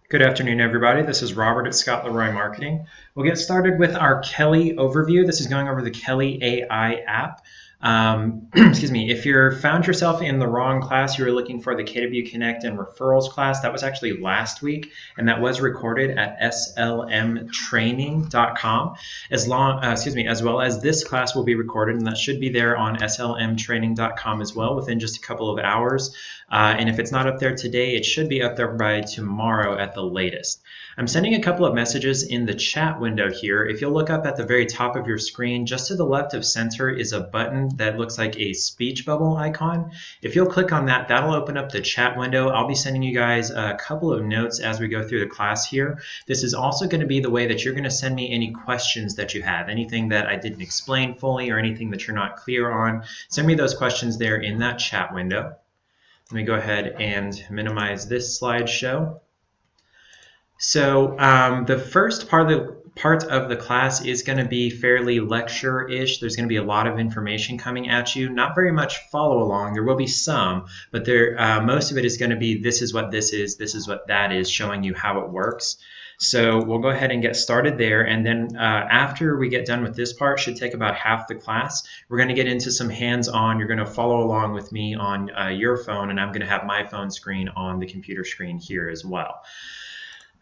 Good afternoon, everybody. This is Robert at Scott Leroy Marketing. We'll get started with our Kelle Overview. This is going over the Kelle AI app. Excuse me, if you found yourself in the wrong class, you were looking for the KW Connect and Referrals class, that was actually last week, and that was recorded at slmtraining.com. As well as this class will be recorded, and that should be there on slmtraining.com as well within just a couple of hours. And if it's not up there today, it should be up there by tomorrow at the latest. I'm sending a couple of messages in the chat window here. If you'll look up at the very top of your screen, just to the left of center is a button that looks like a speech bubble icon. If you'll click on that, that'll open up the chat window. I'll be sending you guys a couple of notes as we go through the class here. This is also going to be the way that you're going to send me any questions that you have, anything that I didn't explain fully or anything that you're not clear on. Send me those questions there in that chat window. Let me go ahead and minimize this slideshow. So the first part of the class is going to be fairly lecture-ish. There's going to be a lot of information coming at you. Not very much follow along. There will be some, but most of it is going to be this is what this is what that is, showing you how it works. So we'll go ahead and get started there, and then after we get done with this part, should take about half the class, we're going to get into some hands-on. You're going to follow along with me on your phone, and I'm going to have my phone screen on the computer screen here as well.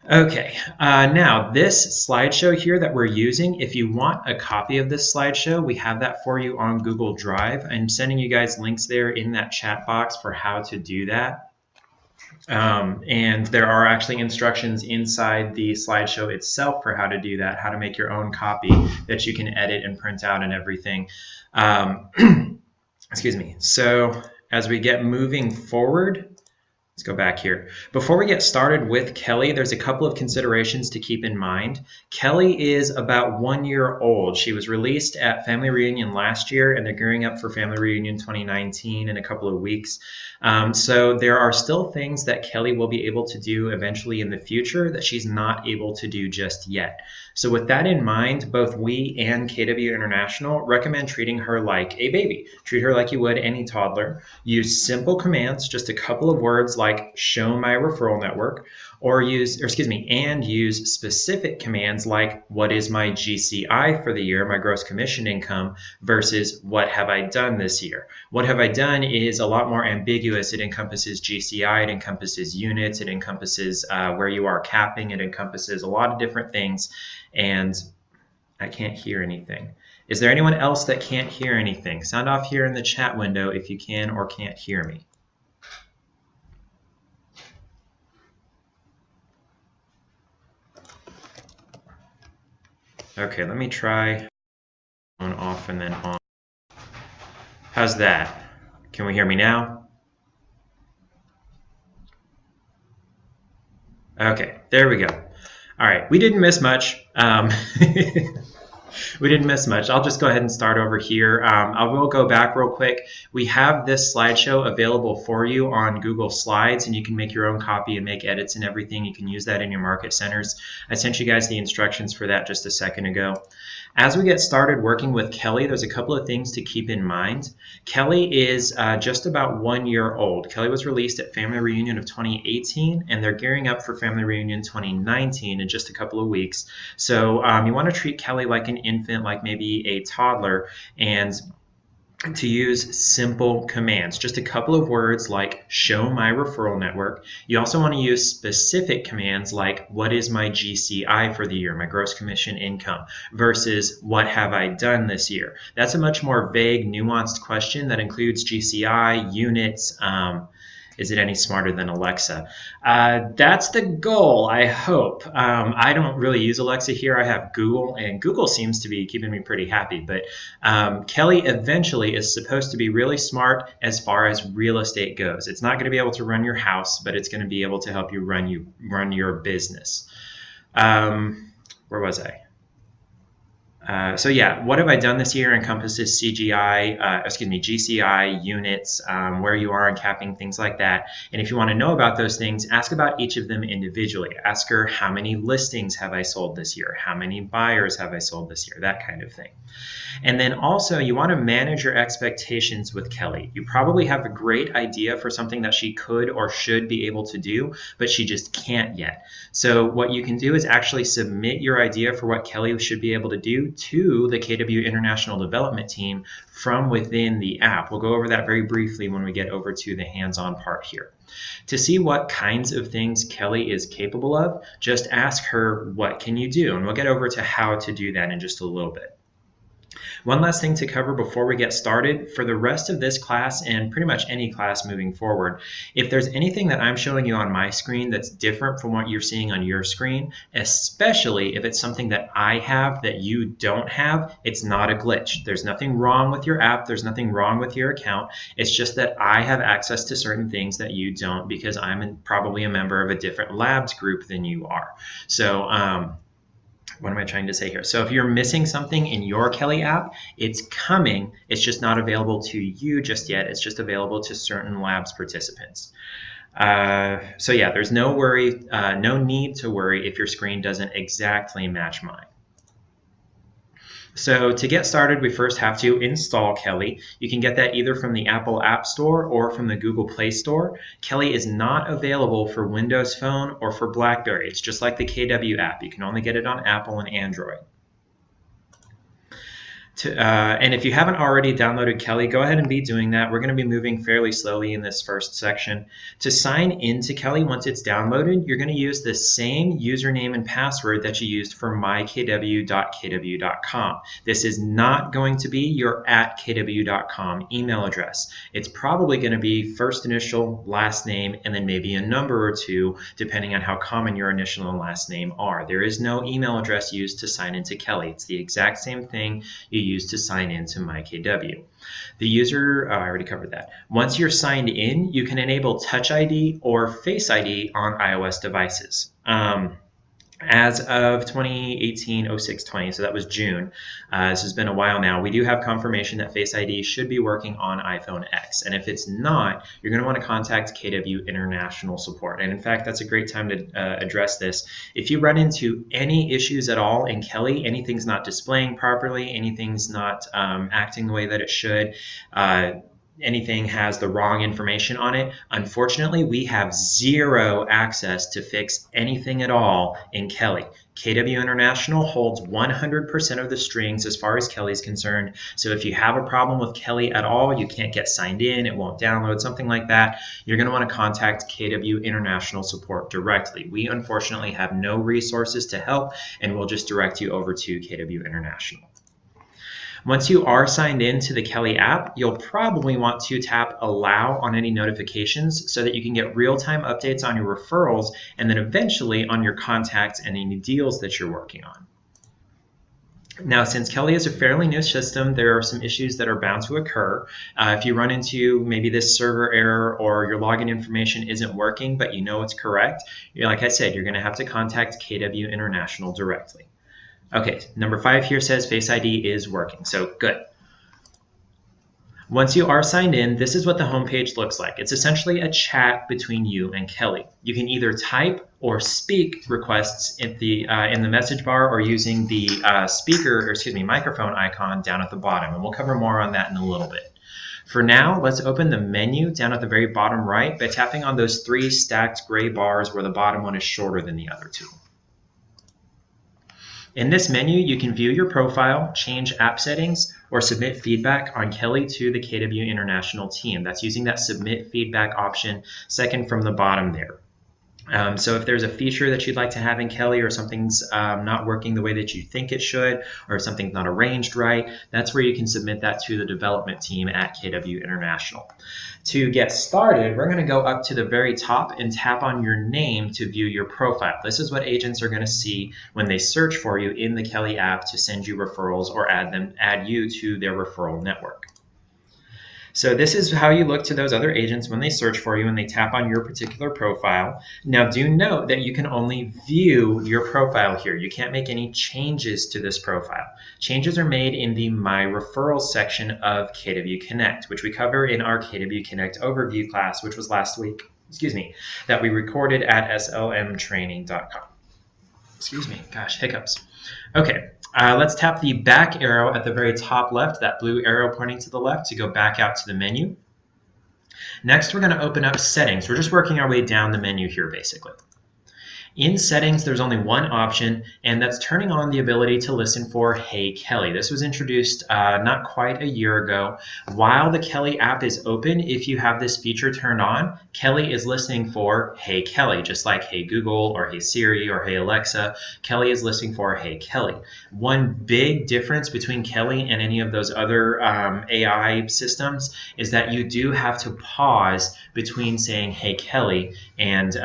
Okay, now this slideshow here that we're using, if you want a copy of this slideshow, we have that for you on Google Drive. I'm sending you guys links there in that chat box for how to do that. And there are actually instructions inside the slideshow itself for how to do that, how to make your own copy that you can edit and print out and everything. Excuse me. So as we get moving forward, let's go back here. Before we get started with Kelle, there's a couple of considerations to keep in mind. Kelle is about 1 year old. She was released at Family Reunion last year, and they're gearing up for Family Reunion 2019 in a couple of weeks. So there are still things that Kelle will be able to do eventually in the future that she's not able to do just yet. So with that in mind, both we and KW International recommend treating her like a baby. Treat her like you would any toddler. Use simple commands, just a couple of words like show my referral network, and use specific commands like what is my GCI for the year, my gross commission income, versus what have I done this year. What have I done is a lot more ambiguous. It encompasses GCI, it encompasses units, it encompasses where you are capping, it encompasses a lot of different things, and I can't hear anything. Is there anyone else that can't hear anything? Sound off here in the chat window if you can or can't hear me. Okay, let me try on, off, and then on. How's that? Can we hear me now? Okay, there we go. All right, we didn't miss much. We didn't miss much. I'll just go ahead and start over here. I will go back real quick. We have this slideshow available for you on Google Slides, and you can make your own copy and make edits and everything. You can use that in your market centers. I sent you guys the instructions for that just a second ago. As we get started working with Kelle, there's a couple of things to keep in mind. Kelle is just about 1 year old. Kelle was released at Family Reunion of 2018, and they're gearing up for Family Reunion 2019 in just a couple of weeks. So you want to treat Kelle like an infant, like maybe a toddler, and to use simple commands, just a couple of words like show my referral network. You also want to use specific commands like what is my GCI for the year, my gross commission income, versus what have I done this year. That's a much more vague, nuanced question that includes GCI, units. Is it any smarter than Alexa? That's the goal, I hope. I don't really use Alexa here. I have Google, and Google seems to be keeping me pretty happy. But Kelle eventually is supposed to be really smart as far as real estate goes. It's not going to be able to run your house, but it's going to be able to help you run your business. Where was I? So yeah, what have I done this year encompasses GCI, units, where you are in capping, things like that. And if you want to know about those things, ask about each of them individually. Ask her, how many listings have I sold this year? How many buyers have I sold this year? That kind of thing. And then also you want to manage your expectations with Kelle. You probably have a great idea for something that she could or should be able to do, but she just can't yet. So what you can do is actually submit your idea for what Kelle should be able to do to the KW International Development Team from within the app. We'll go over that very briefly when we get over to the hands-on part here. To see what kinds of things Kelle is capable of, just ask her, what can you do? And we'll get over to how to do that in just a little bit. One last thing to cover before we get started. For the rest of this class and pretty much any class moving forward, if there's anything that I'm showing you on my screen that's different from what you're seeing on your screen, especially if it's something that I have that you don't have, it's not a glitch. There's nothing wrong with your app. There's nothing wrong with your account. It's just that I have access to certain things that you don't because I'm probably a member of a different labs group than you are. So, what am I trying to say here? So if you're missing something in your Kelle app, it's coming. It's just not available to you just yet. It's just available to certain labs participants. So yeah, there's no need to worry if your screen doesn't exactly match mine. So to get started, we first have to install Kelle. You can get that either from the Apple App Store or from the Google Play Store. Kelle is not available for Windows Phone or for BlackBerry. It's just like the KW app. You can only get it on Apple and Android. And if you haven't already downloaded Kelle, go ahead and be doing that. We're going to be moving fairly slowly in this first section. To sign into Kelle, once it's downloaded, you're going to use the same username and password that you used for mykw.kw.com. This is not going to be your @kw.com email address. It's probably going to be first initial, last name, and then maybe a number or two, depending on how common your initial and last name are. There is no email address used to sign into Kelle. It's the exact same thing you use to sign into MyKW. The user, I already covered that. Once you're signed in, you can enable Touch ID or Face ID on iOS devices. As of 2018-06-20, so that was June, this has been a while now, we do have confirmation that Face ID should be working on iPhone X. And if it's not, you're going to want to contact KW International Support. And in fact, that's a great time to address this. If you run into any issues at all in Kelle, anything's not displaying properly, anything's not acting the way that it should, anything has the wrong information on it, unfortunately, we have zero access to fix anything at all in Kelle. KW International holds 100% of the strings as far as Kelle is concerned. So if you have a problem with Kelle at all, you can't get signed in, it won't download, something like that, you're going to want to contact KW International Support directly. We unfortunately have no resources to help, and we'll just direct you over to KW International. Once you are signed in to the Kelle app, you'll probably want to tap Allow on any notifications so that you can get real-time updates on your referrals and then eventually on your contacts and any deals that you're working on. Now, since Kelle is a fairly new system, there are some issues that are bound to occur. If you run into maybe this server error or your login information isn't working, but you know it's correct, like I said, you're going to have to contact KW International directly. Okay, number 5 here says Face ID is working, so good. Once you are signed in, this is what the homepage looks like. It's essentially a chat between you and Kelle. You can either type or speak requests in the message bar or using the microphone icon down at the bottom, and we'll cover more on that in a little bit. For now, let's open the menu down at the very bottom right by tapping on those 3 stacked gray bars where the bottom one is shorter than the other 2. In this menu, you can view your profile, change app settings, or submit feedback on Kelle to the KW International team. That's using that submit feedback option second from the bottom there. So if there's a feature that you'd like to have in Kelle or something's not working the way that you think it should, or if something's not arranged right, that's where you can submit that to the development team at KW International. To get started, we're going to go up to the very top and tap on your name to view your profile. This is what agents are going to see when they search for you in the Kelle app to send you referrals or add you to their referral network. So this is how you look to those other agents when they search for you and they tap on your particular profile. Now do note that you can only view your profile here. You can't make any changes to this profile. Changes are made in the My Referrals section of KW Connect, which we cover in our KW Connect overview class, which was last week, that we recorded at slmtraining.com. Excuse me, gosh, hiccups. Okay, let's tap the back arrow at the very top left, that blue arrow pointing to the left, to go back out to the menu. Next, we're going to open up Settings. We're just working our way down the menu here, basically. In Settings, there's only one option, and that's turning on the ability to listen for Hey Kelle. This was introduced not quite a year ago. While the Kelle app is open, if you have this feature turned on, Kelle is listening for Hey Kelle, just like Hey Google or Hey Siri or Hey Alexa. Kelle is listening for Hey Kelle. One big difference between Kelle and any of those other AI systems is that you do have to pause between saying Hey Kelle and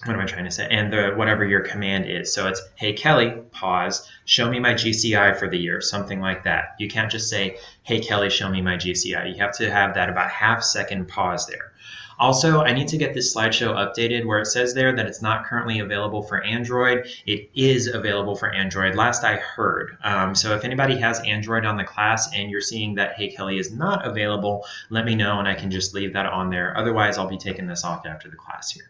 what am I trying to say? And whatever your command is. So it's, hey, Kelle, pause, show me my GCI for the year, something like that. You can't just say, hey, Kelle, show me my GCI. You have to have that about half-second pause there. Also, I need to get this slideshow updated where it says there that it's not currently available for Android. It is available for Android, last I heard. So if anybody has Android on the class and you're seeing that Hey Kelle is not available, let me know and I can just leave that on there. Otherwise, I'll be taking this off after the class here.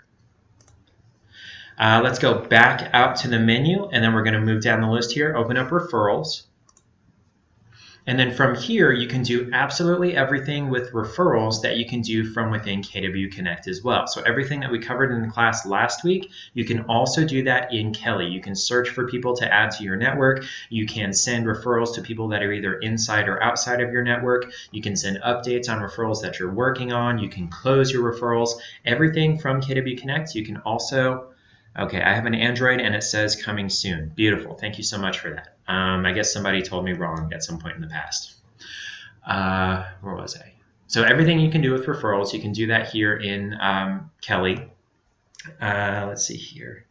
Let's go back out to the menu, and then we're going to move down the list here, open up referrals. And then from here, you can do absolutely everything with referrals that you can do from within KW Connect as well. So everything that we covered in the class last week, you can also do that in Kelle. You can search for people to add to your network. You can send referrals to people that are either inside or outside of your network. You can send updates on referrals that you're working on. You can close your referrals. Everything from KW Connect. You can also... Okay, I have an Android and it says coming soon. Beautiful. Thank you so much for that. I guess somebody told me wrong at some point in the past. Where was I? So everything you can do with referrals, you can do that here in Kelle. Let's see here.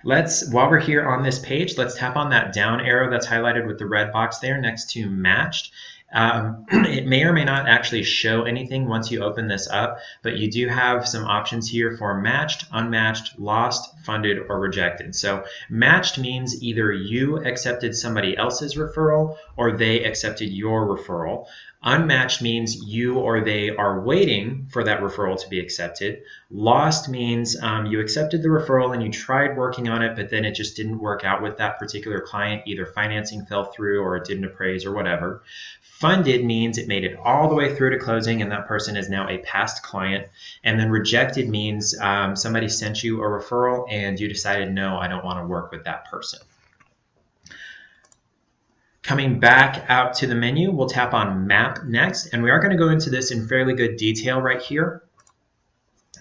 While we're here on this page, let's tap on that down arrow that's highlighted with the red box there next to matched. It may or may not actually show anything once you open this up, but you do have some options here for matched, unmatched, lost, funded, or rejected. So matched means either you accepted somebody else's referral or they accepted your referral. Unmatched means you or they are waiting for that referral to be accepted. Lost means you accepted the referral and you tried working on it, but then it just didn't work out with that particular client. Either financing fell through or it didn't appraise or whatever. Funded means it made it all the way through to closing and that person is now a past client. And then rejected means somebody sent you a referral and you decided, no, I don't want to work with that person. Coming back out to the menu, we'll tap on Map next, and we are going to go into this in fairly good detail right here.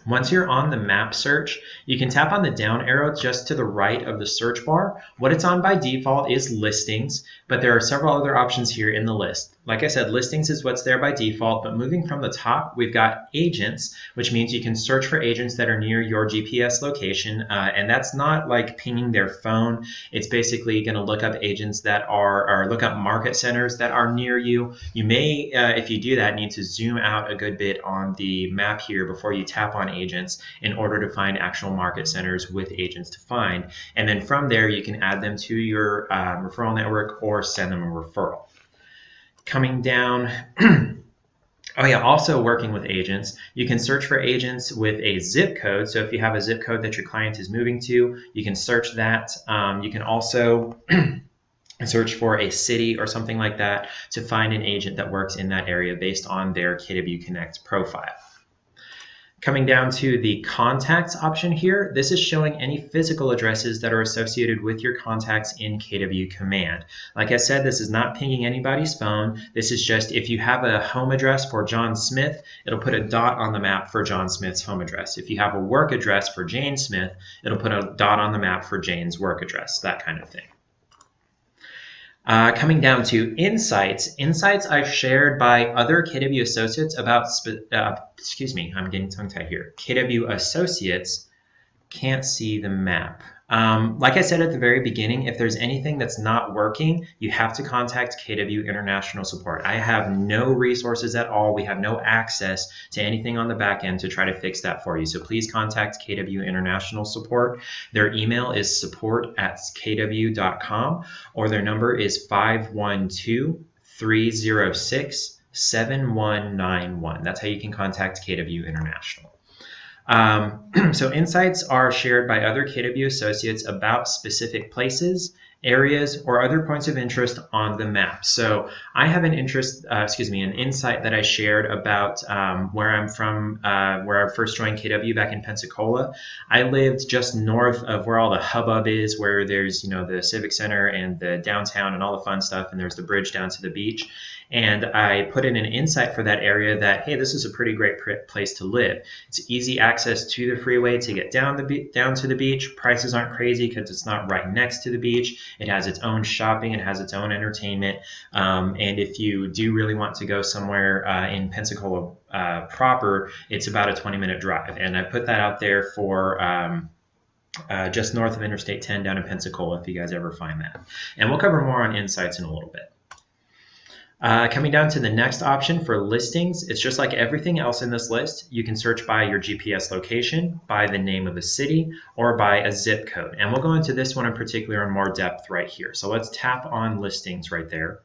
Once you're on the map search, you can tap on the down arrow just to the right of the search bar. What it's on by default is listings, but there are several other options here in the list. Like I said, listings is what's there by default, but moving from the top, we've got agents, which means you can search for agents that are near your GPS location, and that's not like pinging their phone. It's basically going to look up agents that are, or look up market centers that are near you. You may, if you do that, need to zoom out a good bit on the map here before you tap on agents in order to find actual market centers with agents to find. And then from there, you can add them to your referral network or send them a referral. Coming down, oh yeah, also working with agents, you can search for agents with a zip code. So if you have a zip code that your client is moving to, you can search that. You can also search for a city or something like that to find an agent that works in that area based on their KW Connect profile. Coming down to the contacts option here, this is showing any physical addresses that are associated with your contacts in KW Command. Like I said, this is not pinging anybody's phone. This is just if you have a home address for John Smith, it'll put a dot on the map for John Smith's home address. If you have a work address for Jane Smith, it'll put a dot on the map for Jane's work address, that kind of thing. Coming down to insights. Insights I've shared by other KW associates about, excuse me, I'm getting tongue-tied here. KW associates can't see the map. Like I said at the very beginning, if there's anything that's not not working, you have to contact KW International Support. I have no resources at all. We have no access to anything on the back end to try to fix that for you. So please contact KW International Support. Their email is support@kw.com, or their number is 512-306-7191. That's how you can contact KW International. So insights are shared by other KW associates about specific places, areas, or other points of interest on the map. So I have an insight that I shared about where I'm from, where I first joined KW back in Pensacola. I lived just north of where all the hubbub is, where there's, the Civic Center and the downtown and all the fun stuff, and there's the bridge down to the beach. And I put in an insight for that area that, hey, this is a pretty great place to live. It's easy access to the freeway to get down to the beach. Prices aren't crazy because it's not right next to the beach. It has its own shopping. It has its own entertainment. And if you do really want to go somewhere in Pensacola proper, it's about a 20-minute drive. And I put that out there for just north of Interstate 10 down in Pensacola if you guys ever find that. And we'll cover more on insights in a little bit. Coming down to the next option for listings, it's just like everything else in this list. You can search by your GPS location, by the name of a city, or by a zip code. And we'll go into this one in particular in more depth right here. So let's tap on listings right there.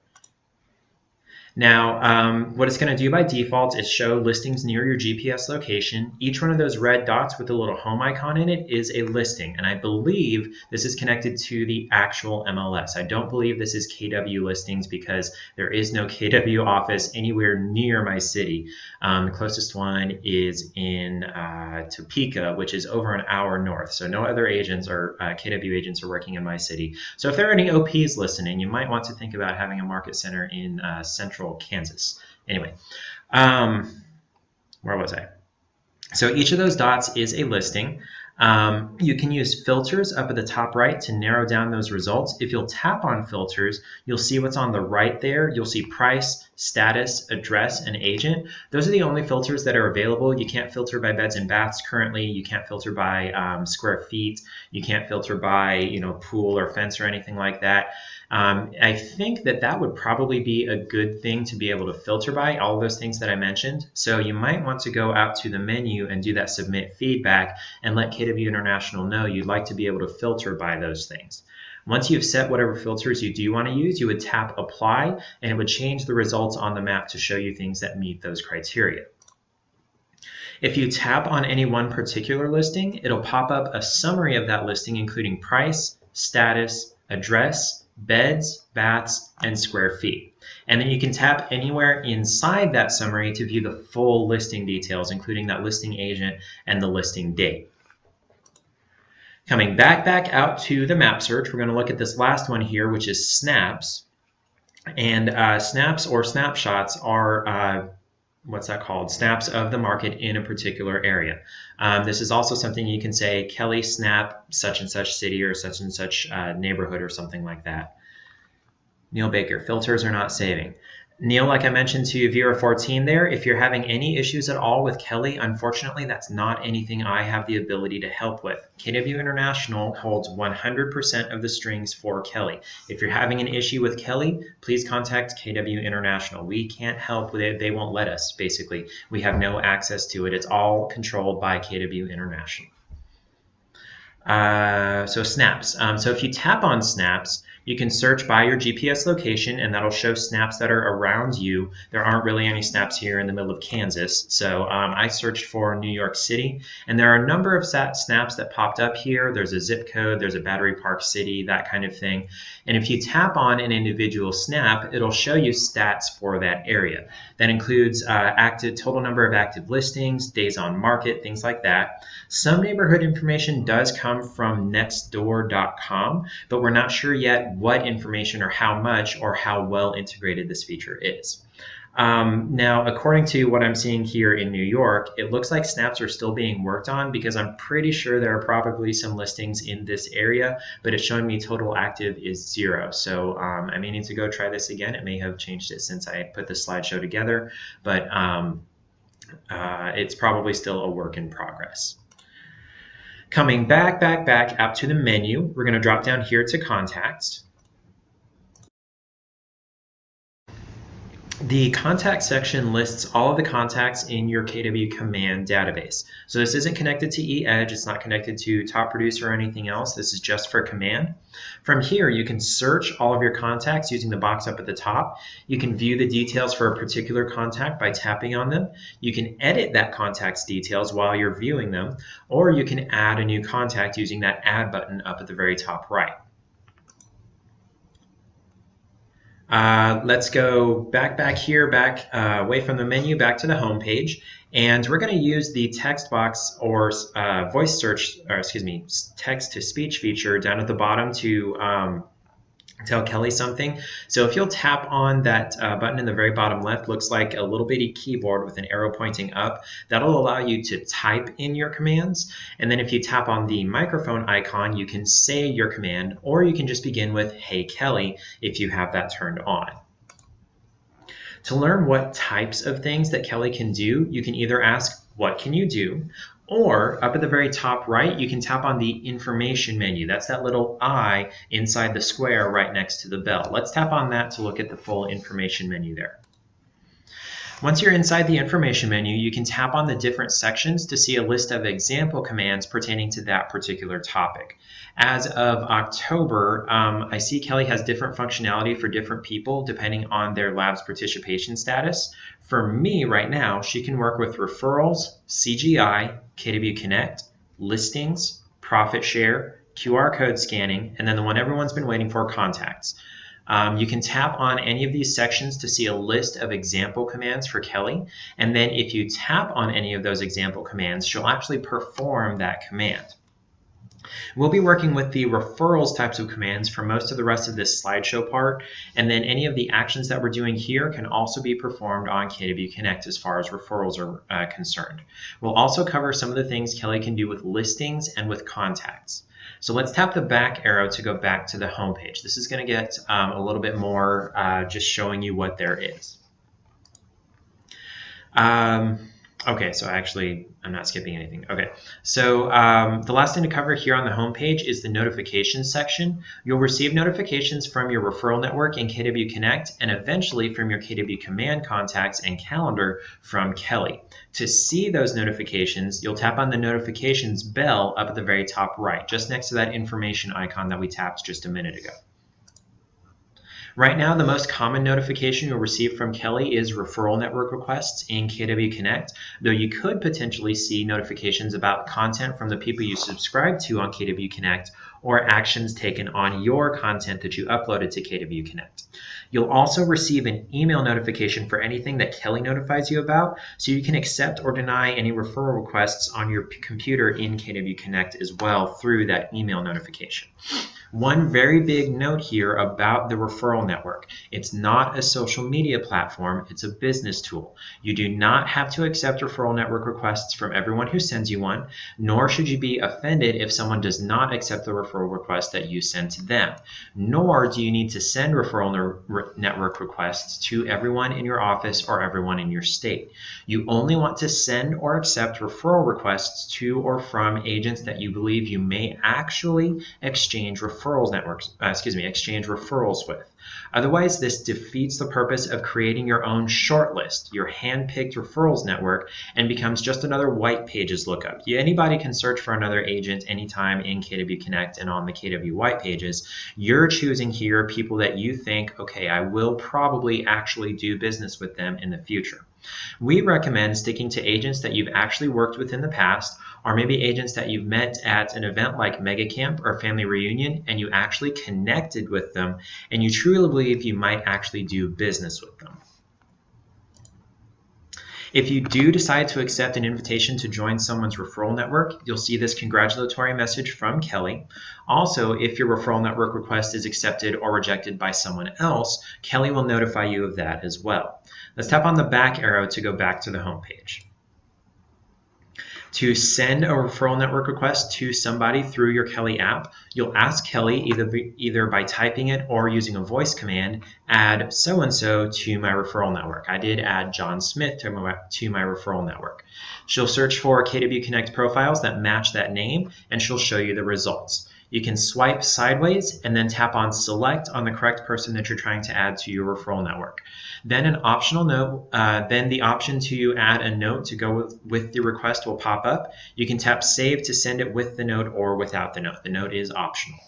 Now, what it's going to do by default is show listings near your GPS location. Each one of those red dots with a little home icon in it is a listing, and I believe this is connected to the actual MLS. I don't believe this is KW listings because there is no KW office anywhere near my city. The closest one is in Topeka, which is over an hour north. So no other agents or KW agents are working in my city. So if there are any OPs listening, you might want to think about having a market center in central Kansas. Anyway, where was I? So each of those dots is a listing. You can use filters up at the top right to narrow down those results. If you'll tap on filters, you'll see what's on the right there. You'll see price, status, address, and agent. Those are the only filters that are available. You can't filter by beds and baths currently. You can't filter by square feet. You can't filter by pool or fence or anything like that. I think that would probably be a good thing to be able to filter by, all of those things that I mentioned. So you might want to go out to the menu and do that submit feedback and let KW International know you'd like to be able to filter by those things. Once you've set whatever filters you do want to use, you would tap apply and it would change the results on the map to show you things that meet those criteria. If you tap on any one particular listing, it'll pop up a summary of that listing, including price, status, address, beds, baths, and square feet. And then you can tap anywhere inside that summary to view the full listing details, including that listing agent and the listing date. Coming back out to the map search, we're going to look at this last one here, which is snaps. And snaps or snapshots are what's that called? Snaps of the market in a particular area. This is also something you can say, Kelle snap such and such city or such and such neighborhood or something like that. Neil Baker, filters are not saving. Neil, like I mentioned to you, viewer 14 there, if you're having any issues at all with Kelle, unfortunately, that's not anything I have the ability to help with. KW International holds 100% of the strings for Kelle. If you're having an issue with Kelle, please contact KW International. We can't help with it. They won't let us, basically. We have no access to it. It's all controlled by KW International. So snaps. So if you tap on snaps, you can search by your GPS location and that'll show snaps that are around you. There aren't really any snaps here in the middle of Kansas. So I searched for New York City and there are a number of snaps that popped up here. There's a zip code, there's a Battery Park City, that kind of thing. And if you tap on an individual snap, it'll show you stats for that area. That includes total number of active listings, days on market, things like that. Some neighborhood information does come from nextdoor.com, but we're not sure yet what information or how much or how well integrated this feature is. Now, according to what I'm seeing here in New York, it looks like snaps are still being worked on because I'm pretty sure there are probably some listings in this area, but it's showing me total active is 0. So I may need to go try this again. It may have changed it since I put the slideshow together, but it's probably still a work in progress. Coming back out to the menu, we're going to drop down here to contacts. The contact section lists all of the contacts in your KW command database. So this isn't connected to eEdge, it's not connected to Top Producer or anything else. This is just for command. From here, you can search all of your contacts using the box up at the top. You can view the details for a particular contact by tapping on them. You can edit that contact's details while you're viewing them, or you can add a new contact using that Add button up at the very top right. Let's go back here, away from the menu, back to the home page, and we're going to use the text box or voice search, or excuse me, text to speech feature down at the bottom to tell Kelle something. So if you'll tap on that button in the very bottom left, looks like a little bitty keyboard with an arrow pointing up. That'll allow you to type in your commands. And then if you tap on the microphone icon, you can say your command, or you can just begin with "Hey Kelle" if you have that turned on. To learn what types of things that Kelle can do, you can either ask, "What can you do?" Or up at the very top right, you can tap on the information menu. That's that little I inside the square right next to the bell. Let's tap on that to look at the full information menu there. Once you're inside the information menu, you can tap on the different sections to see a list of example commands pertaining to that particular topic. As of October, I see Kelle has different functionality for different people depending on their lab's participation status. For me right now, she can work with referrals, CGI, KW Connect, listings, profit share, QR code scanning, and then the one everyone's been waiting for, contacts. You can tap on any of these sections to see a list of example commands for Kelle, and then if you tap on any of those example commands, she'll actually perform that command. We'll be working with the referrals types of commands for most of the rest of this slideshow part, and then any of the actions that we're doing here can also be performed on KW Connect as far as referrals are concerned. We'll also cover some of the things Kelle can do with listings and with contacts. So let's tap the back arrow to go back to the home page. This is going to get a little bit more just showing you what there is. Okay, so I'm not skipping anything. Okay, so the last thing to cover here on the home page is the notifications section. You'll receive notifications from your referral network in KW Connect and eventually from your KW Command contacts and calendar from Kelle. To see those notifications, you'll tap on the notifications bell up at the very top right, just next to that information icon that we tapped just a minute ago. Right now, the most common notification you'll receive from Kelle is referral network requests in KW Connect, though you could potentially see notifications about content from the people you subscribe to on KW Connect or actions taken on your content that you uploaded to KW Connect. You'll also receive an email notification for anything that Kelle notifies you about, so you can accept or deny any referral requests on your computer in KW Connect as well through that email notification. One very big note here about the referral network. It's not a social media platform, it's a business tool. You do not have to accept referral network requests from everyone who sends you one, nor should you be offended if someone does not accept the referral request that you send to them. Nor do you need to send referral network requests to everyone in your office or everyone in your state. You only want to send or accept referral requests to or from agents that you believe you may actually exchange referrals with. Otherwise, this defeats the purpose of creating your own shortlist, your hand-picked referrals network, and becomes just another white pages lookup. Anybody can search for another agent anytime in KW Connect and on the KW white pages. You're choosing here people that you think, okay, I will probably actually do business with them in the future. We recommend sticking to agents that you've actually worked with in the past, or maybe agents that you've met at an event like Mega Camp or Family Reunion and you actually connected with them and you truly believe you might actually do business with them. If you do decide to accept an invitation to join someone's referral network, you'll see this congratulatory message from Kelle. Also, if your referral network request is accepted or rejected by someone else, Kelle will notify you of that as well. Let's tap on the back arrow to go back to the home page. To send a referral network request to somebody through your Kelle app, you'll ask Kelle either by typing it or using a voice command, add so-and-so to my referral network. I did add John Smith to my referral network. She'll search for KW Connect profiles that match that name, and she'll show you the results. You can swipe sideways and then tap on select on the correct person that you're trying to add to your referral network. Then an optional note, then the option to add a note to go with the request will pop up. You can tap save to send it with the note or without the note. The note is optional.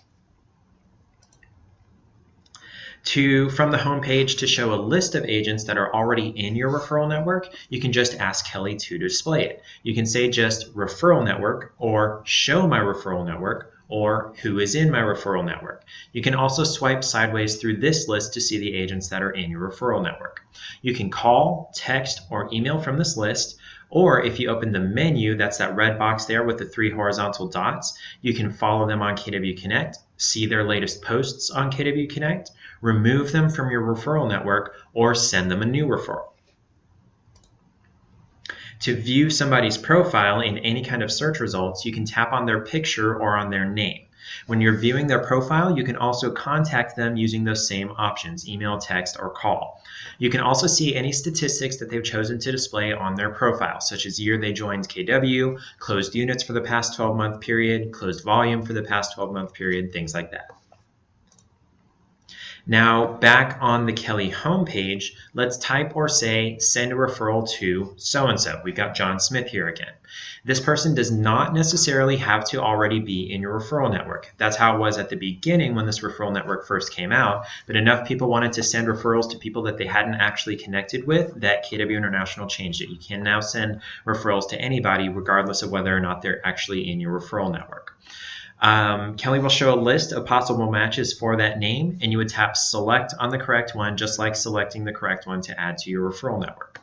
From the home page to show a list of agents that are already in your referral network, you can just ask Kelle to display it. You can say just referral network or show my referral network or who is in my referral network. You can also swipe sideways through this list to see the agents that are in your referral network. You can call, text, or email from this list, or if you open the menu, that's that red box there with the 3 horizontal dots, you can follow them on KW Connect, see their latest posts on KW Connect, remove them from your referral network, or send them a new referral. To view somebody's profile in any kind of search results, you can tap on their picture or on their name. When you're viewing their profile, you can also contact them using those same options, email, text, or call. You can also see any statistics that they've chosen to display on their profile, such as year they joined KW, closed units for the past 12-month period, closed volume for the past 12-month period, things like that. Now, back on the Kelle homepage, let's type or say, send a referral to so-and-so. We've got John Smith here again. This person does not necessarily have to already be in your referral network. That's how it was at the beginning when this referral network first came out, but enough people wanted to send referrals to people that they hadn't actually connected with that KW International changed it. You can now send referrals to anybody regardless of whether or not they're actually in your referral network. Kelle will show a list of possible matches for that name, and you would tap select on the correct one, just like selecting the correct one to add to your referral network.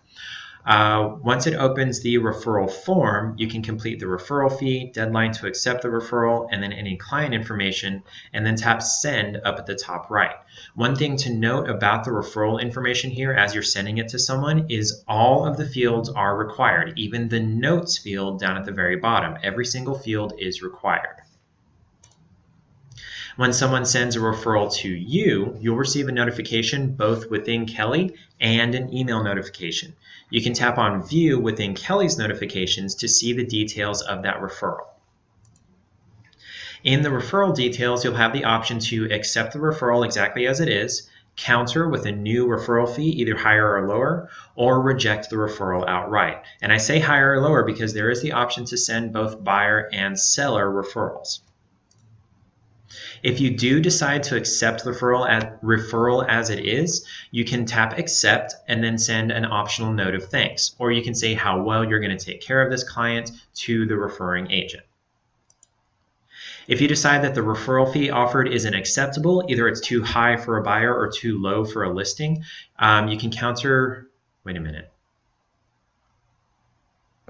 Once it opens the referral form, you can complete the referral fee, deadline to accept the referral, and then any client information, and then tap send up at the top right. One thing to note about the referral information here as you're sending it to someone is all of the fields are required, even the notes field down at the very bottom. Every single field is required. When someone sends a referral to you, you'll receive a notification both within Kelle and an email notification. You can tap on View within Kelle's notifications to see the details of that referral. In the referral details, you'll have the option to accept the referral exactly as it is, counter with a new referral fee, either higher or lower, or reject the referral outright. And I say higher or lower because there is the option to send both buyer and seller referrals. If you do decide to accept the referral as it is, you can tap accept and then send an optional note of thanks, or you can say how well you're going to take care of this client to the referring agent. If you decide that the referral fee offered isn't acceptable, either it's too high for a buyer or too low for a listing, you can counter, wait a minute.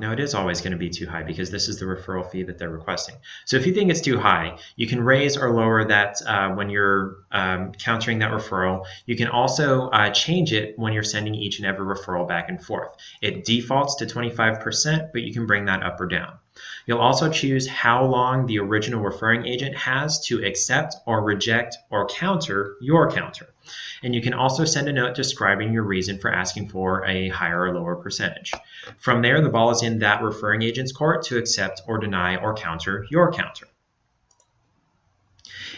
No, it is always going to be too high because this is the referral fee that they're requesting. So if you think it's too high, you can raise or lower that when you're countering that referral. You can also change it when you're sending each and every referral back and forth. It defaults to 25%, but you can bring that up or down. You'll also choose how long the original referring agent has to accept or reject or counter your counter. And you can also send a note describing your reason for asking for a higher or lower percentage. From there, the ball is in that referring agent's court to accept or deny or counter your counter.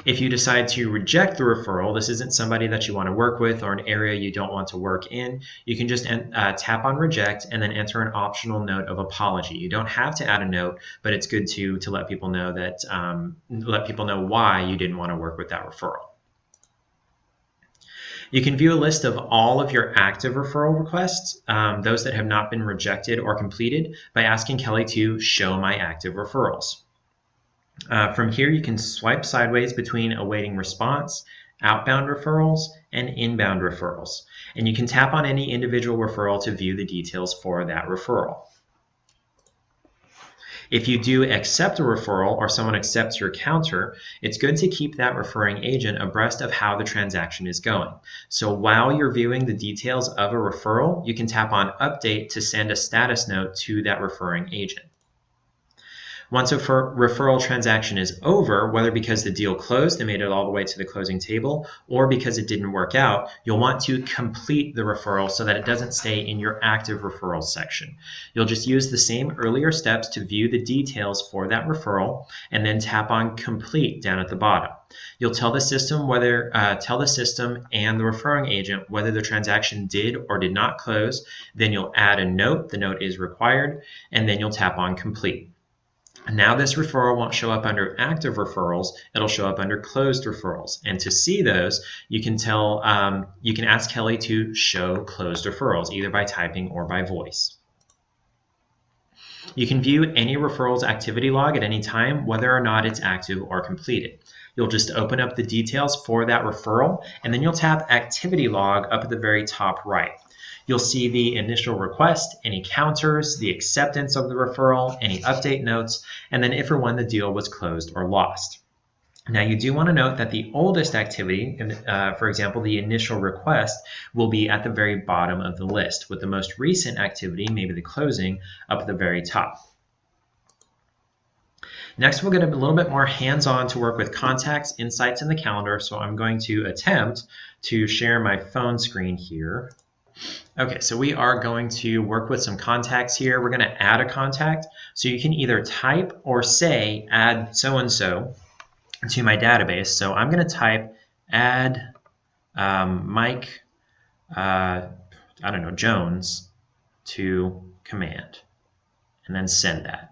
If you decide to reject the referral, this isn't somebody that you want to work with or an area you don't want to work in, you can just tap on reject and then enter an optional note of apology. You don't have to add a note, but it's good to let people know that why you didn't want to work with that referral. You can view a list of all of your active referral requests, those that have not been rejected or completed, by asking Kelle to show my active referrals. From here, you can swipe sideways between awaiting response, outbound referrals, and inbound referrals. And you can tap on any individual referral to view the details for that referral. If you do accept a referral or someone accepts your counter, it's good to keep that referring agent abreast of how the transaction is going. So while you're viewing the details of a referral, you can tap on Update to send a status note to that referring agent. Once a referral transaction is over, whether because the deal closed, they made it all the way to the closing table, or because it didn't work out, you'll want to complete the referral so that it doesn't stay in your active referrals section. You'll just use the same earlier steps to view the details for that referral, and then tap on complete down at the bottom. You'll tell the system and the referring agent whether the transaction did or did not close. Then you'll add a note. The note is required, and then you'll tap on complete. Now this referral won't show up under active referrals, it'll show up under closed referrals. And to see those, you can ask Kelle to show closed referrals, either by typing or by voice. You can view any referral's activity log at any time, whether or not it's active or completed. You'll just open up the details for that referral, and then you'll tap activity log up at the very top right. You'll see the initial request, any counters, the acceptance of the referral, any update notes, and then if or when the deal was closed or lost. Now you do want to note that the oldest activity, for example, the initial request, will be at the very bottom of the list, with the most recent activity, maybe the closing, up at the very top. Next, we'll get a little bit more hands-on to work with contacts, insights, and the calendar, so I'm going to attempt to share my phone screen here. Okay, so we are going to work with some contacts here. We're going to add a contact. So you can either type or say add so-and-so to my database. So I'm going to type add Mike, Jones to command, and then send that.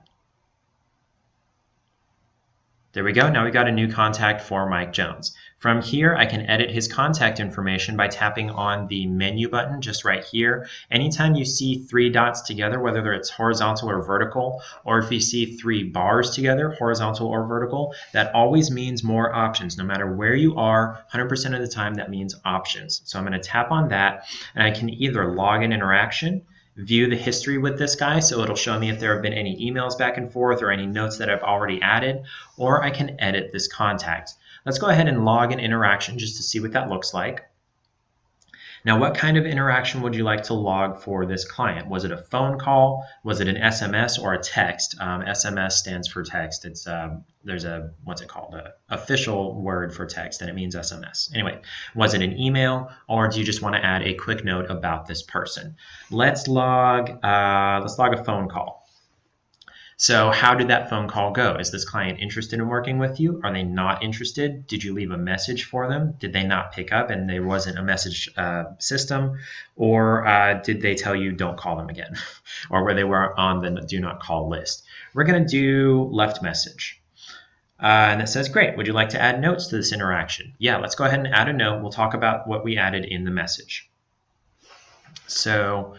There we go. Now we got a new contact for Mike Jones. From here, I can edit his contact information by tapping on the menu button just right here. Anytime you see three dots together, whether it's horizontal or vertical, or if you see three bars together, horizontal or vertical, that always means more options. No matter where you are, 100% of the time that means options. So I'm going to tap on that, and I can either log an interaction, view the history with this guy, so it'll show me if there have been any emails back and forth or any notes that I've already added, or I can edit this contact. Let's go ahead and log an interaction just to see what that looks like. Now, what kind of interaction would you like to log for this client? Was it a phone call? Was it an SMS or a text? SMS stands for text. It's there's a, what's it called? A official word for text, and it means SMS. Anyway, was it an email, or do you just want to add a quick note about this person? Let's log a phone call. So how did that phone call go? Is this client interested in working with you? Are they not interested? Did you leave a message for them? Did they not pick up and there wasn't a message system? Or did they tell you don't call them again? Or where they were on the do not call list? We're going to do left message. And it says, great, would you like to add notes to this interaction? Yeah, let's go ahead and add a note. We'll talk about what we added in the message. So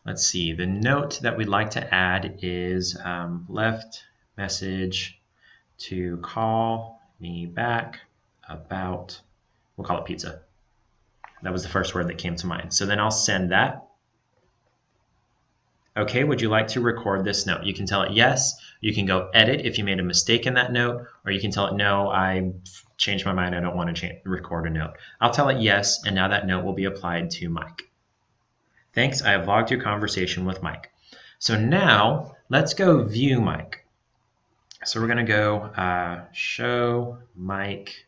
let's see, the note that we'd like to add is left message to call me back about, we'll call it pizza. That was the first word that came to mind. So then I'll send that. Okay, would you like to record this note? You can tell it yes. You can go edit if you made a mistake in that note, or you can tell it no, I changed my mind, I don't want to record a note. I'll tell it yes, and now that note will be applied to Mike. Thanks, I have logged your conversation with Mike. So now, let's go view Mike. So we're going to go show Mike,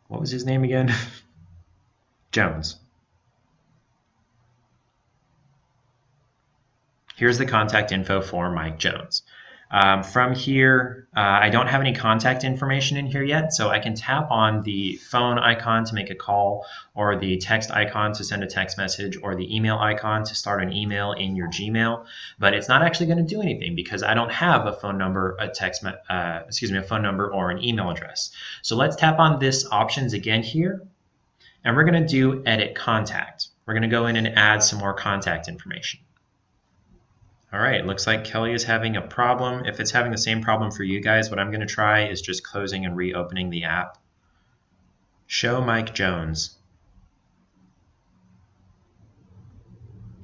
what was his name again? Jones. Here's the contact info for Mike Jones. From here, I don't have any contact information in here yet, so I can tap on the phone icon to make a call, or the text icon to send a text message, or the email icon to start an email in your Gmail. But it's not actually going to do anything because I don't have a phone number, a phone number or an email address. So let's tap on this options again here, and we're going to do edit contact. We're going to go in and add some more contact information. All right, looks like Kelle is having a problem. If it's having the same problem for you guys, what I'm going to try is just closing and reopening the app. Show Mike Jones.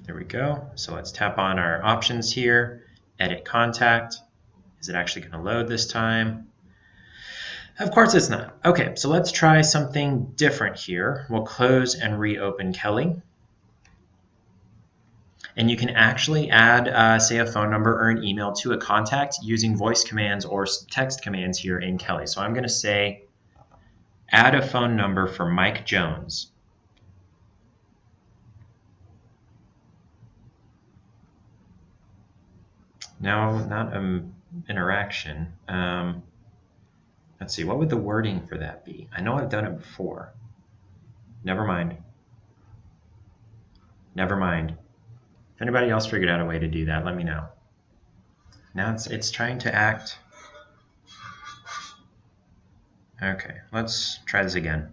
There we go. So let's tap on our options here. Edit contact. Is it actually going to load this time? Of course it's not. Okay, so let's try something different here. We'll close and reopen Kelle. And you can actually add, say, a phone number or an email to a contact using voice commands or text commands here in Kelle. So I'm going to say, add a phone number for Mike Jones. No, not an interaction. Let's see, what would the wording for that be? I know I've done it before. Never mind. Never mind. If anybody else figured out a way to do that, let me know. Now it's trying to act. Okay, let's try this again.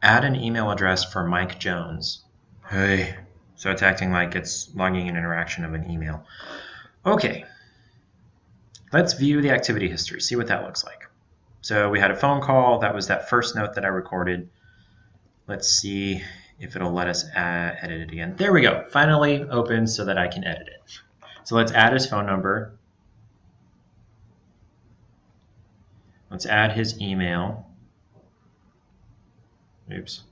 Add an email address for Mike Jones. Hey, so it's acting like it's logging an interaction of an email. Okay, let's view the activity history, see what that looks like. So we had a phone call. That was that first note that I recorded. Let's see if it'll let us edit it again. There we go. Finally opened so that I can edit it. So let's add his phone number. Let's add his email. Oops.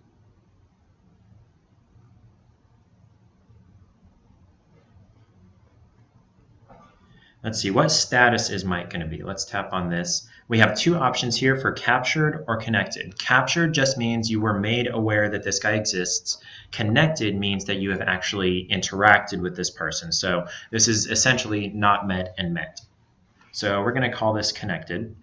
Let's see, what status is Mike going to be? Let's tap on this. We have two options here for captured or connected. Captured just means you were made aware that this guy exists. Connected means that you have actually interacted with this person. So this is essentially not met and met. So we're going to call this connected.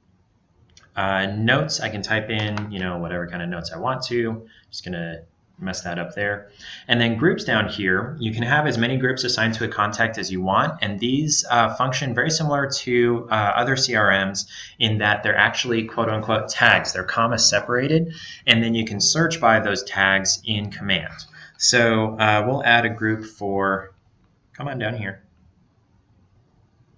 Notes, I can type in, whatever kind of notes I want to. Just going to mess that up there. And then groups down here, you can have as many groups assigned to a contact as you want, and these function very similar to other CRMs in that they're actually quote-unquote tags. They're comma separated, and then you can search by those tags in command. So we'll add a group for, come on down here.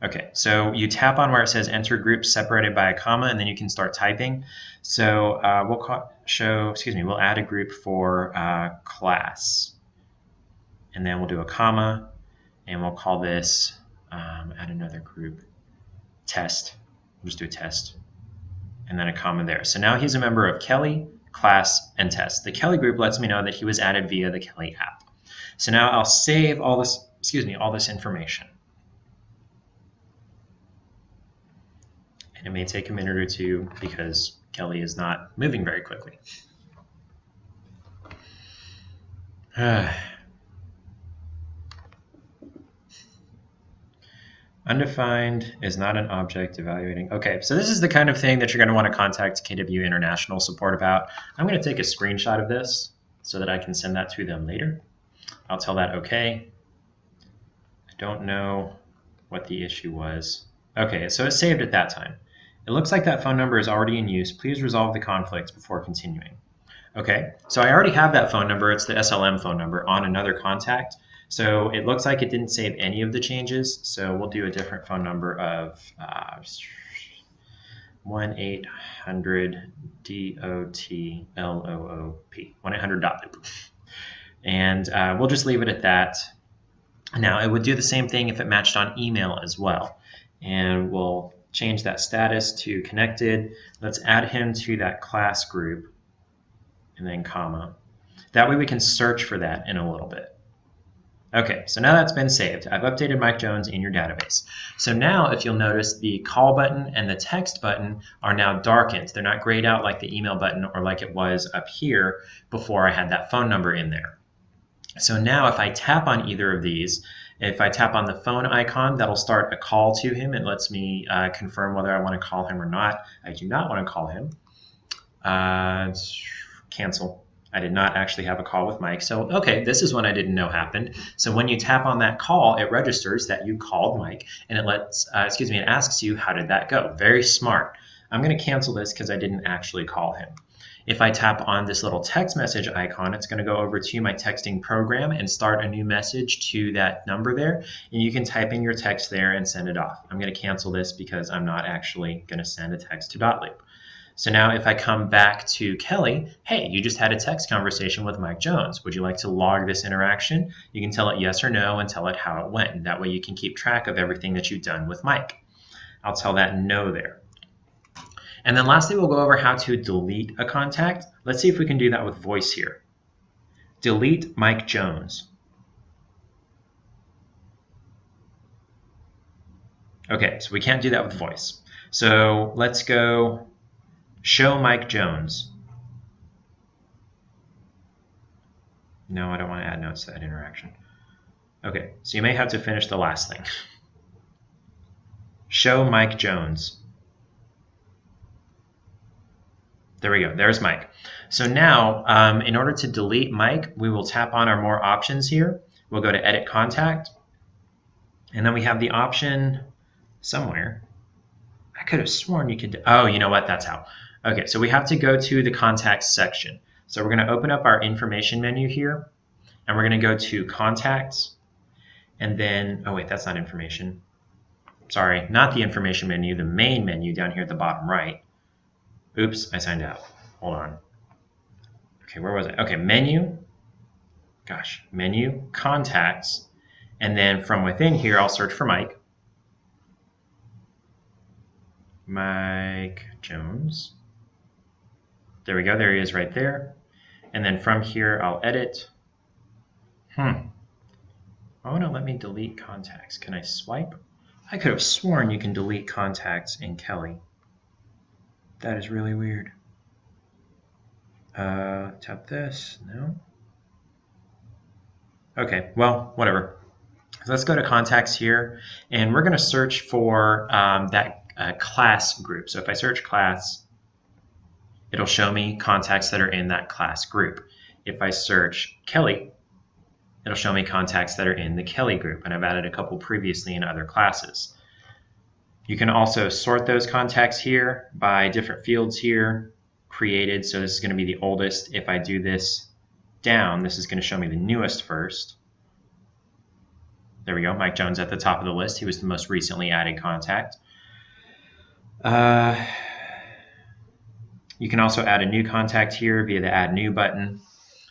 Okay, so you tap on where it says enter group separated by a comma, and then you can start typing. So we'll add a group for class, and then we'll do a comma, and we'll call this, add another group, test. We'll just do a test, and then a comma there. So now he's a member of Kelle, class, and test. The Kelle group lets me know that he was added via the Kelle app. So now I'll save all this information. It may take a minute or two because Kelle is not moving very quickly. Undefined is not an object evaluating. Okay, so this is the kind of thing that you're going to want to contact KW International support about. I'm going to take a screenshot of this so that I can send that to them later. I'll tell that okay. I don't know what the issue was. Okay, so it saved at that time. It looks like that phone number is already in use. Please resolve the conflict before continuing. Okay, so I already have that phone number. It's the SLM phone number on another contact. So it looks like it didn't save any of the changes. So we'll do a different phone number of 1-800-DOT-LOOP, 1-800-DOT-LOOP. And we'll just leave it at that. Now, it would do the same thing if it matched on email as well. And we'll change that status to connected. Let's add him to that class group, and then comma. That way we can search for that in a little bit. Okay, so now that's been saved. I've updated Mike Jones in your database. So now if you'll notice, the call button and the text button are now darkened. They're not grayed out like the email button or like it was up here before I had that phone number in there. So now if I tap on either of these, if I tap on the phone icon, that'll start a call to him. It lets me confirm whether I want to call him or not. I do not want to call him. Cancel. I did not actually have a call with Mike. So, okay, this is one I didn't know happened. So when you tap on that call, it registers that you called Mike, and it it asks you, how did that go? Very smart. I'm going to cancel this because I didn't actually call him. If I tap on this little text message icon, it's going to go over to my texting program and start a new message to that number there. And you can type in your text there and send it off. I'm going to cancel this because I'm not actually going to send a text to .loop. So now if I come back to Kelle, hey, you just had a text conversation with Mike Jones. Would you like to log this interaction? You can tell it yes or no and tell it how it went. That way you can keep track of everything that you've done with Mike. I'll tell that no there. And then lastly, we'll go over how to delete a contact. Let's see if we can do that with voice here. Delete Mike Jones. Okay, so we can't do that with voice. So let's go show Mike Jones. No, I don't want to add notes to that interaction. Okay, so you may have to finish the last thing. Show Mike Jones. There we go, there's Mike. So now, in order to delete Mike, we will tap on our more options here. We'll go to edit contact, and then we have the option somewhere. I could have sworn you could, oh, you know what, that's how. Okay, so we have to go to the contacts section. So we're gonna open up our information menu here, and we're gonna go to contacts, and then, oh wait, that's not information. Sorry, not the information menu, the main menu down here at the bottom right. Oops, I signed out. Hold on. Okay, where was I? Okay, menu. Gosh, menu, contacts. And then from within here, I'll search for Mike. Mike Jones. There we go. There he is right there. And then from here, I'll edit. Why won't it let me delete contacts? Can I swipe? I could have sworn you can delete contacts in Kelle. That is really weird. Tap this. No. Okay, well, whatever. So let's go to contacts here, and we're going to search for that class group. So if I search class, it'll show me contacts that are in that class group. If I search Kelle, it'll show me contacts that are in the Kelle group, and I've added a couple previously in other classes. You can also sort those contacts here by different fields here created. So this is going to be the oldest. If I do this down, this is going to show me the newest first. There we go, Mike Jones at the top of the list. He was the most recently added contact. You can also add a new contact here via the Add New button.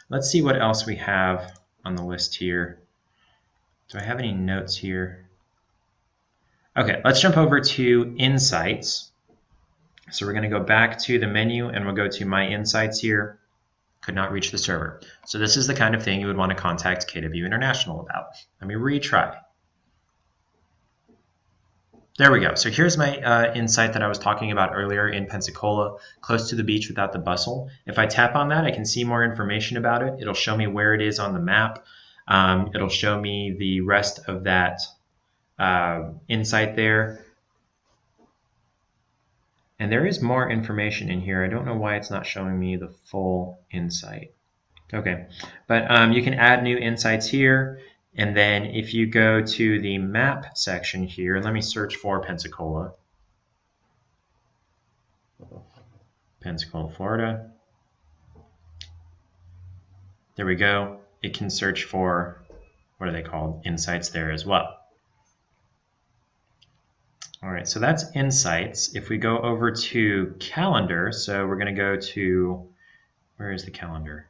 Let's see what else we have on the list here. Do I have any notes here? Okay, let's jump over to Insights. So we're going to go back to the menu and we'll go to My Insights here. Could not reach the server. So this is the kind of thing you would want to contact KW International about. Let me retry. There we go. So here's my insight that I was talking about earlier in Pensacola, close to the beach without the bustle. If I tap on that, I can see more information about it. It'll show me where it is on the map. It'll show me the rest of that insight there. And there is more information in here. I don't know why it's not showing me the full insight. Okay, but you can add new insights here. And then if you go to the map section here, let me search for Pensacola. Pensacola, Florida. There we go. It can search for, what are they called? Insights there as well. All right, so that's insights. If we go over to calendar, so we're going to go to, where is the calendar?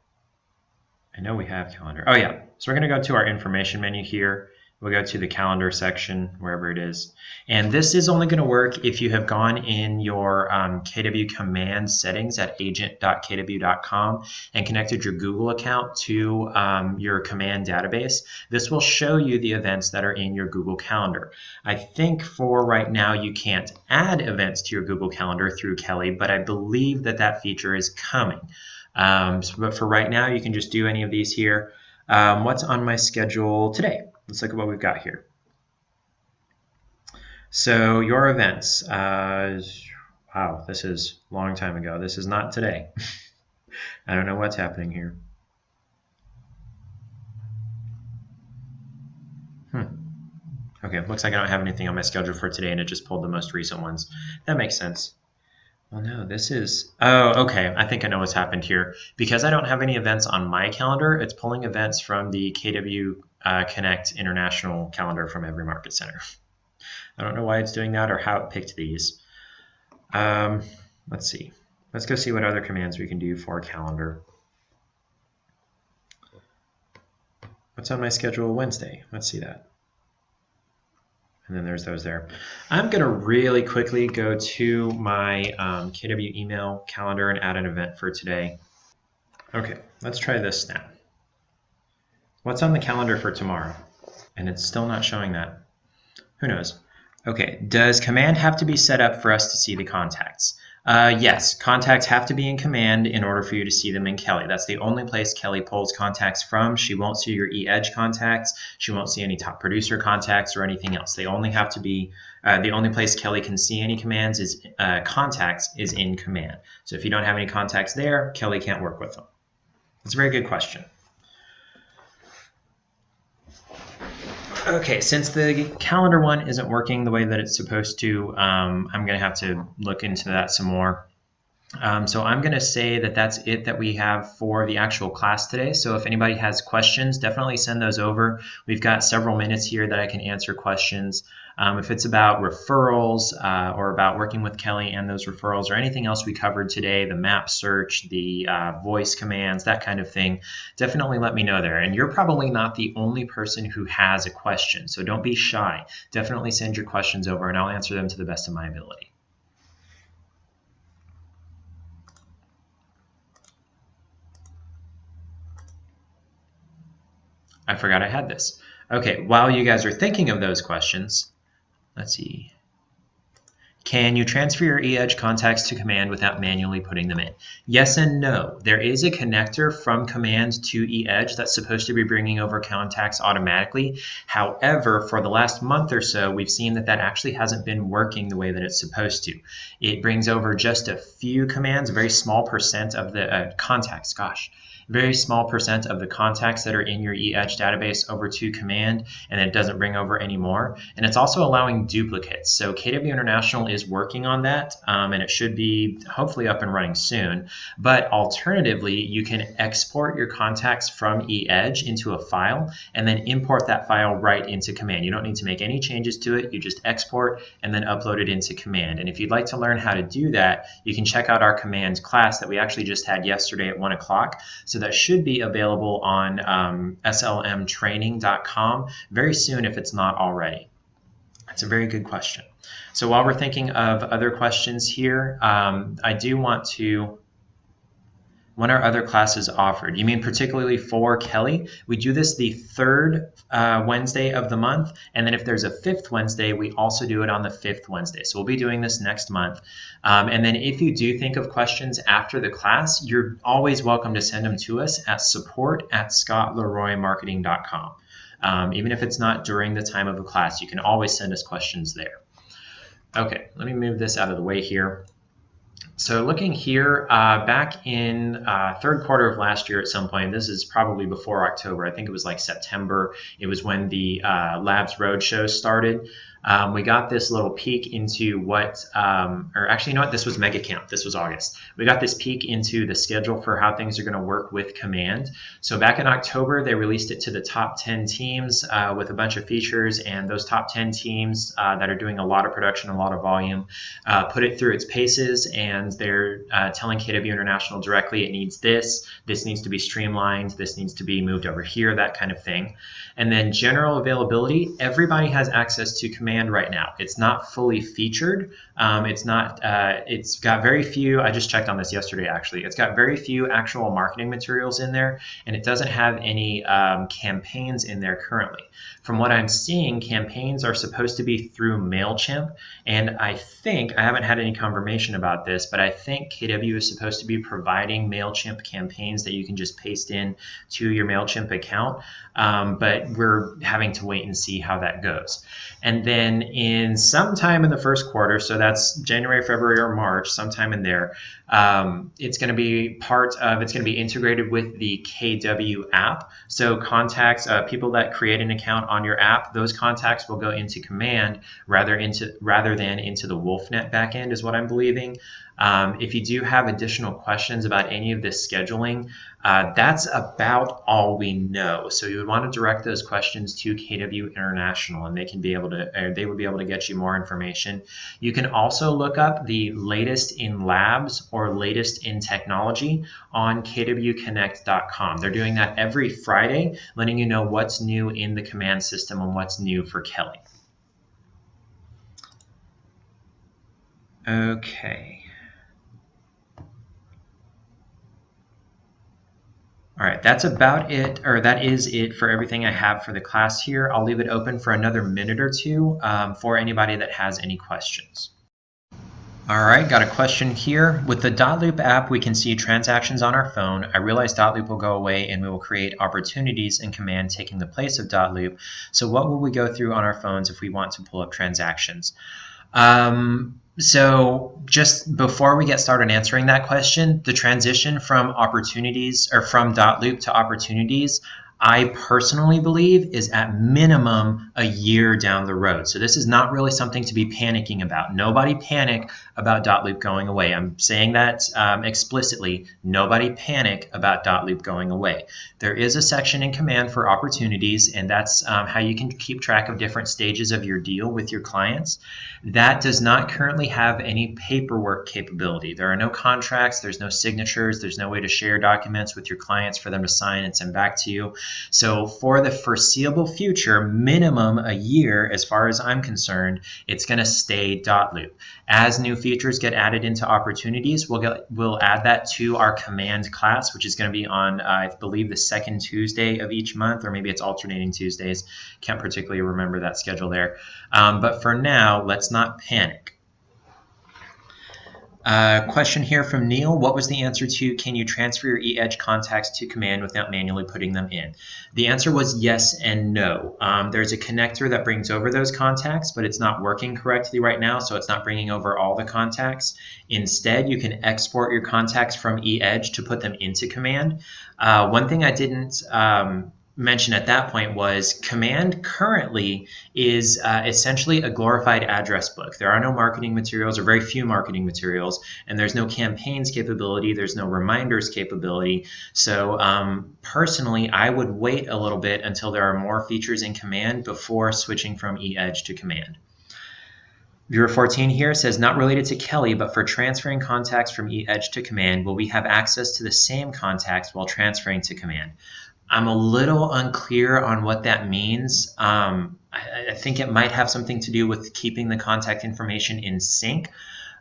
I know we have calendar. Oh yeah, so we're going to go to our information menu here. We'll go to the calendar section, wherever it is. And this is only going to work if you have gone in your KW command settings at agent.kw.com and connected your Google account to your command database. This will show you the events that are in your Google Calendar. I think for right now you can't add events to your Google Calendar through Kelle, but I believe that that feature is coming. But for right now, you can just do any of these here. What's on my schedule today? Let's look at what we've got here. So your events, wow, this is a long time ago. This is not today. I don't know what's happening here. Okay, looks like I don't have anything on my schedule for today and it just pulled the most recent ones. That makes sense. Well, no, this is, oh, okay, I think I know what's happened here. Because I don't have any events on my calendar, it's pulling events from the KW Connect International calendar from every market center. I don't know why it's doing that or how it picked these. Let's see. Let's go see what other commands we can do for calendar. What's on my schedule Wednesday? Let's see that. And then there's those there. I'm going to really quickly go to my KW email calendar and add an event for today. Okay, let's try this now. What's on the calendar for tomorrow? And it's still not showing that. Who knows? Okay, does command have to be set up for us to see the contacts? Yes, contacts have to be in command in order for you to see them in Kelle. That's the only place Kelle pulls contacts from. She won't see your e-edge contacts. She won't see any top producer contacts or anything else. They only have to be, the only place Kelle can see any commands is contacts is in command. So if you don't have any contacts there, Kelle can't work with them. That's a very good question. Okay, since the calendar one isn't working the way that it's supposed to, I'm going to have to look into that some more. So I'm going to say that that's it that we have for the actual class today. So if anybody has questions, definitely send those over. We've got several minutes here that I can answer questions. If it's about referrals or about working with Kelle and those referrals or anything else we covered today, the map search, the voice commands, that kind of thing, definitely let me know there. And you're probably not the only person who has a question, so don't be shy. Definitely send your questions over and I'll answer them to the best of my ability. I forgot I had this. Okay, while you guys are thinking of those questions, let's see. Can you transfer your e-edge contacts to command without manually putting them in? Yes and no. There is a connector from command to e-edge that's supposed to be bringing over contacts automatically. However, for the last month or so, we've seen that that actually hasn't been working the way that it's supposed to. It brings over just a few commands, a very small percent of the contacts, very small percent of the contacts that are in your e-edge database over to command, and it doesn't bring over any more. And it's also allowing duplicates. So KW International is working on that, and it should be hopefully up and running soon. But alternatively, you can export your contacts from e-edge into a file and then import that file right into command. You don't need to make any changes to it. You just export and then upload it into command. And if you'd like to learn how to do that, you can check out our command class that we actually just had yesterday at 1 o'clock. So that should be available on slmtraining.com very soon if it's not already. That's a very good question. So while we're thinking of other questions here, I do want to, when are other classes offered? You mean particularly for Kelle? We do this the third Wednesday of the month, and then if there's a fifth Wednesday, we also do it on the fifth Wednesday. So we'll be doing this next month. And then if you do think of questions after the class, you're always welcome to send them to us at support@scottleroymarketing.com. Even if it's not during the time of the class, you can always send us questions there. Okay, let me move this out of the way here. So looking here, back in third quarter of last year at some point, this is probably before October, I think it was like September, it was when the Labs Roadshow started. We got this little peek into what, or actually, you know what, this was Mega Camp, this was August. We got this peek into the schedule for how things are going to work with Command. So back in October, they released it to the top 10 teams with a bunch of features, and those top 10 teams that are doing a lot of production, a lot of volume, put it through its paces, and they're telling KW International directly it needs this needs to be streamlined, this needs to be moved over here, that kind of thing. And then general availability, everybody has access to Command right now. It's not fully featured. It's got very few, I just checked on this yesterday actually, it's got very few actual marketing materials in there, and it doesn't have any campaigns in there currently. From what I'm seeing, campaigns are supposed to be through MailChimp, and I haven't had any confirmation about this, but I think KW is supposed to be providing MailChimp campaigns that you can just paste in to your MailChimp account, but we're having to wait and see how that goes. And then in sometime in the first quarter, so that's January, February, or March, sometime in there, it's going to be it's going to be integrated with the KW app. So contacts, people that create an account on your app, those contacts will go into Command rather than into the WolfNet backend is what I'm believing. If you do have additional questions about any of this scheduling, that's about all we know. So you would want to direct those questions to KW International, and they would be able to get you more information. You can also look up the latest in labs or latest in technology on kwconnect.com. They're doing that every Friday, letting you know what's new in the Command system and what's new for Kelle. Okay. All right, that's about it, or that is it for everything I have for the class here. I'll leave it open for another minute or two for anybody that has any questions. All right, got a question here. With the Dotloop app, we can see transactions on our phone. I realize Dotloop will go away and we will create opportunities in Command taking the place of Dotloop. So what will we go through on our phones if we want to pull up transactions? So just before we get started answering that question, the transition from opportunities or from Dotloop to opportunities, I personally believe is at minimum a year down the road. So this is not really something to be panicking about. Nobody panic about Dotloop going away. I'm saying that explicitly. Nobody panic about Dotloop going away. There is a section in Command for opportunities, and that's how you can keep track of different stages of your deal with your clients. That does not currently have any paperwork capability. There are no contracts, there's no signatures, there's no way to share documents with your clients for them to sign and send back to you. So for the foreseeable future, minimum a year, as far as I'm concerned, it's going to stay Dotloop. As new features get added into opportunities, we'll add that to our Command class, which is going to be on, I believe, the second Tuesday of each month, or maybe it's alternating Tuesdays. Can't particularly remember that schedule there. But for now, let's not panic. Question here from Neil. What was the answer to, can you transfer your eEdge contacts to Command without manually putting them in? The answer was yes and no. There's a connector that brings over those contacts, but it's not working correctly right now, so it's not bringing over all the contacts. Instead, you can export your contacts from eEdge to put them into Command. One thing I didn't mention at that point was Command currently is essentially a glorified address book. There are no marketing materials, or very few marketing materials, and there's no campaigns capability, there's no reminders capability. So personally, I would wait a little bit until there are more features in Command before switching from eEdge to Command. Viewer 14 here says, not related to Kelle, but for transferring contacts from eEdge to Command, will we have access to the same contacts while transferring to Command? I'm a little unclear on what that means. I think it might have something to do with keeping the contact information in sync,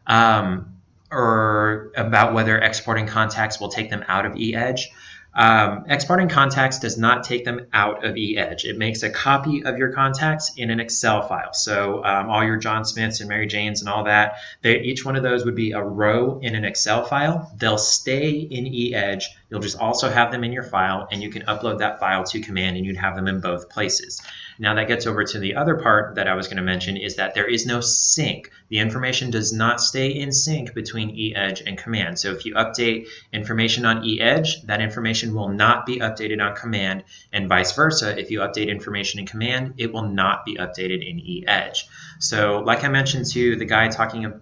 or about whether exporting contacts will take them out of eEdge. Exporting contacts does not take them out of eEdge. It makes a copy of your contacts in an Excel file. So all your John Smiths and Mary Janes and all that, each one of those would be a row in an Excel file. They'll stay in eEdge. You'll just also have them in your file, and you can upload that file to Command, and you'd have them in both places. Now that gets over to the other part that I was going to mention, is that there is no sync. The information does not stay in sync between eEdge and Command. So if you update information on eEdge, that information will not be updated on Command, and vice versa. If you update information in Command, it will not be updated in eEdge. So like I mentioned to the guy talking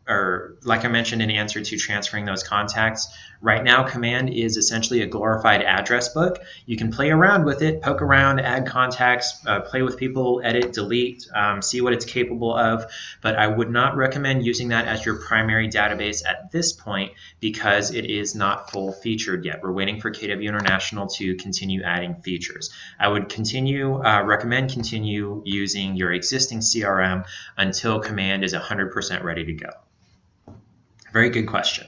or like I mentioned in answer to transferring those contacts, right now Command is essentially a glorified address book. You can play around with it, poke around, add contacts, play with people, edit, delete, see what it's capable of, but I would not recommend using that as your primary database at this point because it is not full featured yet. We're waiting for KW International to continue adding features. I would recommend continue using your existing CRM until Command is 100% ready to go. Very good question.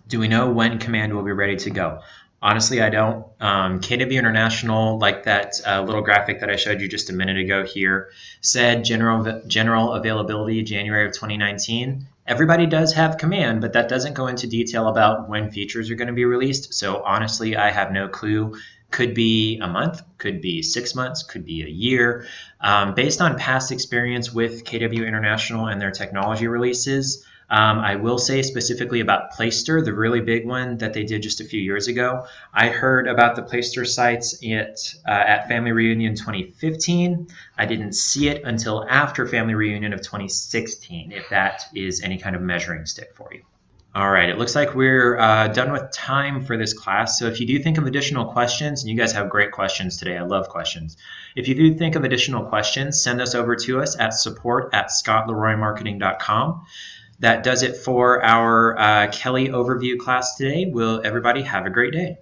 Do we know when Command will be ready to go? Honestly, I don't. KW International, like that little graphic that I showed you just a minute ago here, said general availability January of 2019. Everybody does have Command, but that doesn't go into detail about when features are going to be released. So honestly, I have no clue. Could be a month, could be 6 months, could be a year. Based on past experience with KW International and their technology releases, I will say specifically about Playster, the really big one that they did just a few years ago. I heard about the Playster sites at Family Reunion 2015. I didn't see it until after Family Reunion of 2016, if that is any kind of measuring stick for you. All right, it looks like we're done with time for this class. So if you do think of additional questions, and you guys have great questions today, I love questions. If you do think of additional questions, send us over to us at support@scottleroymarketing.com. That does it for our Kelle Overview class today. Everybody have a great day.